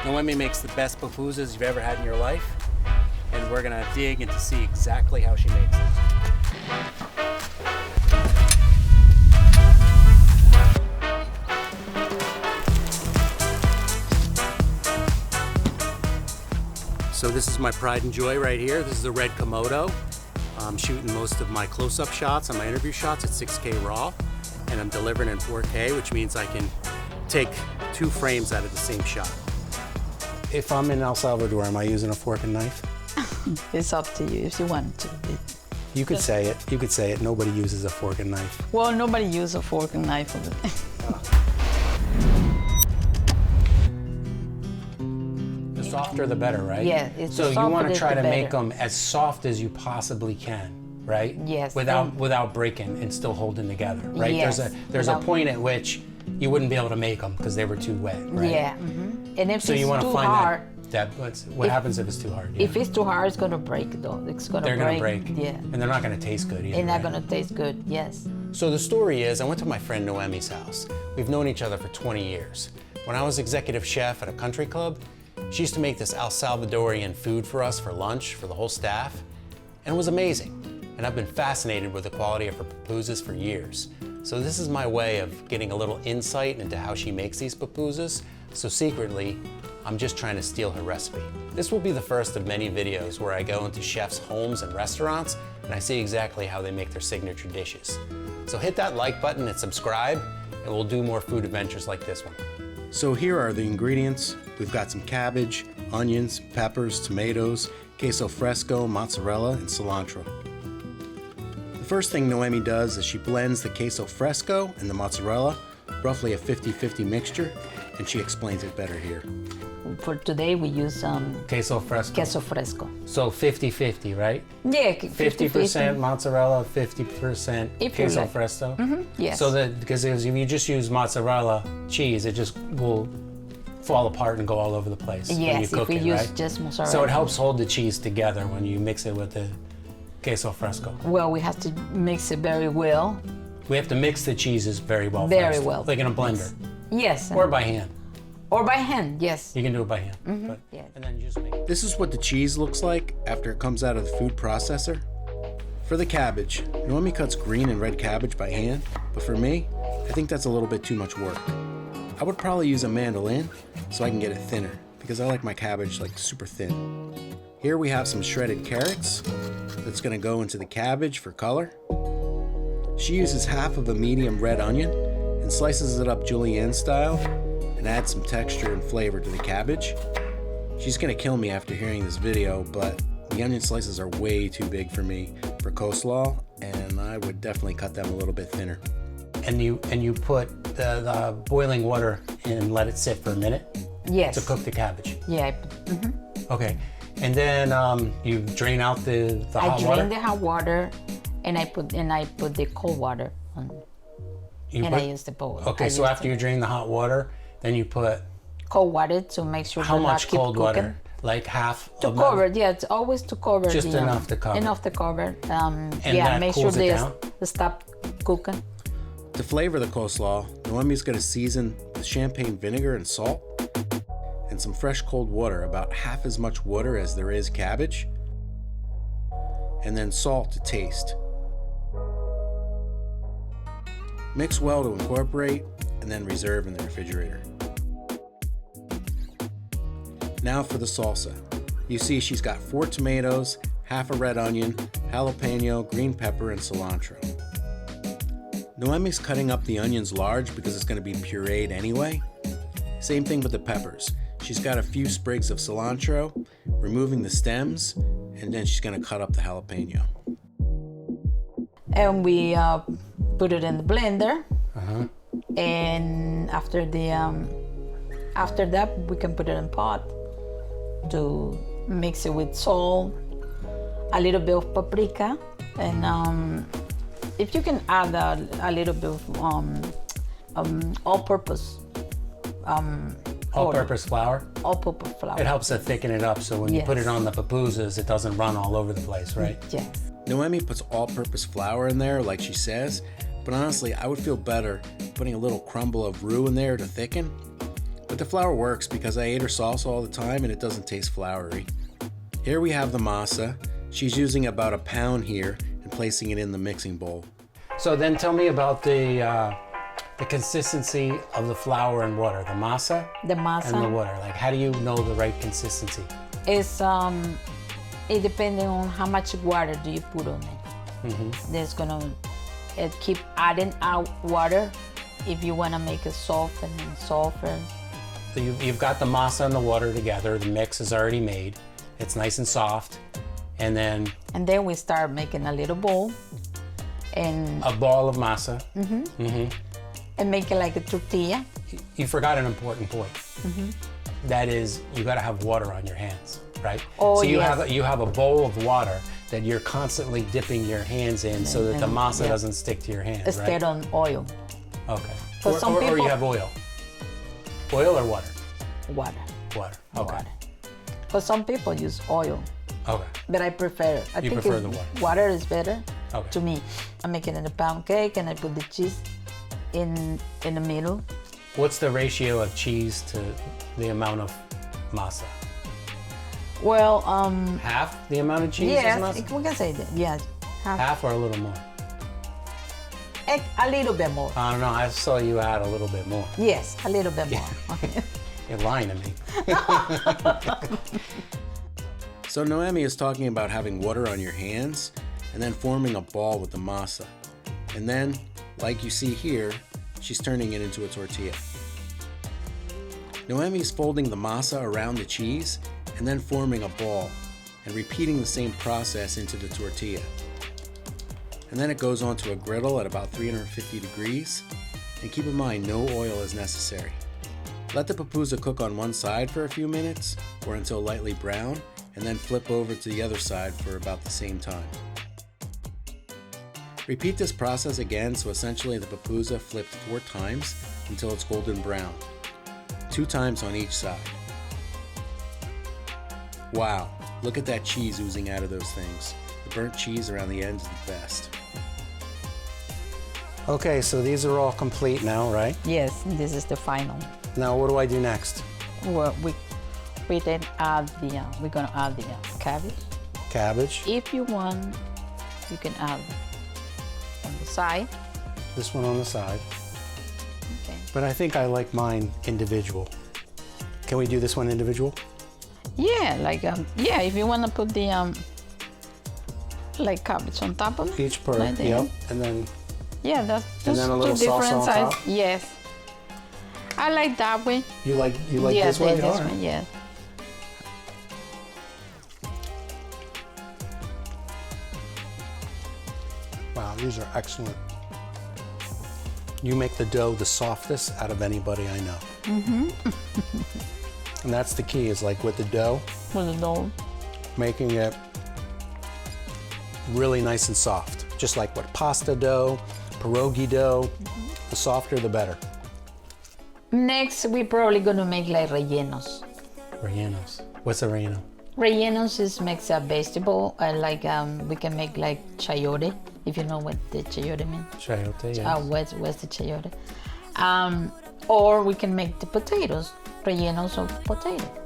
Noemi makes the best pupusas you've ever had in your life, and we're gonna dig and to see exactly how she makes them. So this is my pride and joy right here. This is the red Komodo. I'm shooting most of my close-up shots and my interview shots at 6K RAW, and I'm delivering in 4K, which means I can take 2 frames out of the same shot. If I'm in El Salvador, am I using a fork and knife? It's up to you if you want to. You could say it. You could say it. Nobody uses a fork and knife. Well, nobody uses a fork and knife. The softer the better, right? Yeah. So you want to try to make them as soft as you possibly can, right? Yes. Without breaking and still holding together, right? Yes. There's a point at which you wouldn't be able to make them because they were too wet, right? Yeah. Mm-hmm. And if so it's you want to too find hard, what happens if it's too hard? Yeah. If it's too hard, it's gonna break though. They're gonna break. Yeah. And they're not gonna taste good either. They're not right? gonna taste good. Yes. So the story is, I went to my friend Noemi's house. We've known each other for 20 years. When I was executive chef at a country club, she used to make this El Salvadorian food for us for lunch, for the whole staff, and it was amazing. And I've been fascinated with the quality of her pupusas for years. So this is my way of getting a little insight into how she makes these pupusas. So secretly, I'm just trying to steal her recipe. This will be the first of many videos where I go into chefs' homes and restaurants and I see exactly how they make their signature dishes. So hit that like button and subscribe, and we'll do more food adventures like this one. So here are the ingredients. We've got some cabbage, onions, peppers, tomatoes, queso fresco, mozzarella, and cilantro. The first thing Noemi does is she blends the queso fresco and the mozzarella, roughly a 50-50 mixture, and she explains it better here. For today, we use Queso fresco. queso fresco. So 50-50, right? Yeah, 50% mozzarella, 50% queso like. fresco? Mm-hmm. Yes. So that, because if you just use mozzarella cheese, it just will fall apart and go all over the place when you Yes, cook if we it, use right? just mozzarella. So it helps hold the cheese together when you mix it with the queso fresco. Well, we have to mix it very well. We have to mix the cheeses very well Very first, well. like in a blender. Yes. Or by hand. Or by hand, yes. You can do it by hand. Mm-hmm. But, Yes. And then you just make it. This is what the cheese looks like after it comes out of the food processor. For the cabbage, Noemi cuts green and red cabbage by hand, but for me, I think that's a little bit too much work. I would probably use a mandolin so I can get it thinner, because I like my cabbage like super thin. Here we have some shredded carrots that's gonna go into the cabbage for color. She uses half of a medium red onion and slices it up julienne style and adds some texture and flavor to the cabbage. She's gonna kill me after hearing this video, but the onion slices are way too big for me for coleslaw, and I would definitely cut them a little bit thinner. And you put the boiling water in and let it sit for a minute? Yes. To cook the cabbage? Yeah. Okay. And then you drain out the hot water? I drain the hot water and I put the cold water on. I use the bowl. Okay, so after you drain the hot water, then you put cold water to make sure how much keep cold cooking. water? Like half To cover, yeah, it's always to cover. Just enough to cover. Enough to cover. And yeah, that make sure cools it down? they stop cooking. To flavor the coleslaw, Noemi's going to season with champagne vinegar and salt and some fresh cold water, about half as much water as there is cabbage, and then salt to taste. Mix well to incorporate and then reserve in the refrigerator. Now for the salsa. You see she's got 4 tomatoes, half a red onion, jalapeno, green pepper, and cilantro. Noemi's cutting up the onions large because it's going to be pureed anyway. Same thing with the peppers. She's got a few sprigs of cilantro, removing the stems, and then she's going to cut up the jalapeno. And we put it in the blender. And after that, we can put it in pot to mix it with salt, a little bit of paprika, and if you can add a little bit of all-purpose All-purpose flour? All-purpose flour. It helps to thicken it up so when you put it on the pupusas, it doesn't run all over the place, right? Yes. Noemi puts all-purpose flour in there like she says, but honestly, I would feel better putting a little crumble of roux in there to thicken. But the flour works because I ate her salsa all the time and it doesn't taste floury. Here we have the masa. She's using about a pound here and placing it in the mixing bowl. So then tell me about the consistency of the flour and water, the masa and the water. Like, how do you know the right consistency? It's it depending on how much water do you put on it. Mm-hmm. There's gonna keep adding out water if you wanna make it soft and then softer. So you've got the masa and the water together. The mix is already made. It's nice and soft. And then we start making a little bowl. And a ball of masa. Mm-hmm. Mm-hmm. And make it like a tortilla. You forgot an important point. Mm-hmm. That is, you gotta have water on your hands, right? Oh, so you yes. have a bowl of water that you're constantly dipping your hands in so that the masa doesn't stick to your hands, Instead right? on oil. Okay. Or you have oil. Oil or water? Water. Water, okay. Water. For some people use oil. Okay. But I prefer it. I think prefer the water. Water is better to me. I make it in a pound cake and I put the cheese in the middle. What's the ratio of cheese to the amount of masa? Well, half the amount of cheese is masa? We can say that. Yeah. Half or a little more? A little bit more. I don't know. I saw you add a little bit more. Yes, a little bit more. You're lying to me. So Noemi is talking about having water on your hands and then forming a ball with the masa. And then, like you see here, she's turning it into a tortilla. Noemi's folding the masa around the cheese and then forming a ball and repeating the same process into the tortilla. And then it goes onto a griddle at about 350 degrees. And keep in mind, no oil is necessary. Let the pupusa cook on one side for a few minutes or until lightly brown, and then flip over to the other side for about the same time. Repeat this process again, so essentially the pupusa flipped 4 times until it's golden brown, 2 times on each side. Wow, look at that cheese oozing out of those things. The burnt cheese around the ends is the best. Okay, so these are all complete now, right? Yes, this is the final. Now what do I do next? Well, we then add we're gonna add the cabbage. Cabbage. If you want, you can add on the side. This one on the side. Okay. But I think I like mine individual. Can we do this one individual? Yeah, like yeah, if you want to put the like cabbage on top of it. Each per, like yep, and then. Yeah, that's just and then a little 2 different salsa on sizes. top? Yes. I like that way. You like yeah, this way? This one, yeah. Wow, these are excellent. You make the dough the softest out of anybody I know. Mm-hmm. And that's the key, is like with the dough. With the dough. Making it really nice and soft. Just like what pasta dough, pierogi dough, the softer the better. Next, we're probably gonna make like rellenos. Rellenos. What's a relleno? Rellenos is makes a vegetable, like we can make like chayote, if you know what the chayote means. Chayote, yes. What's the chayote? Or we can make the potatoes, rellenos of potato.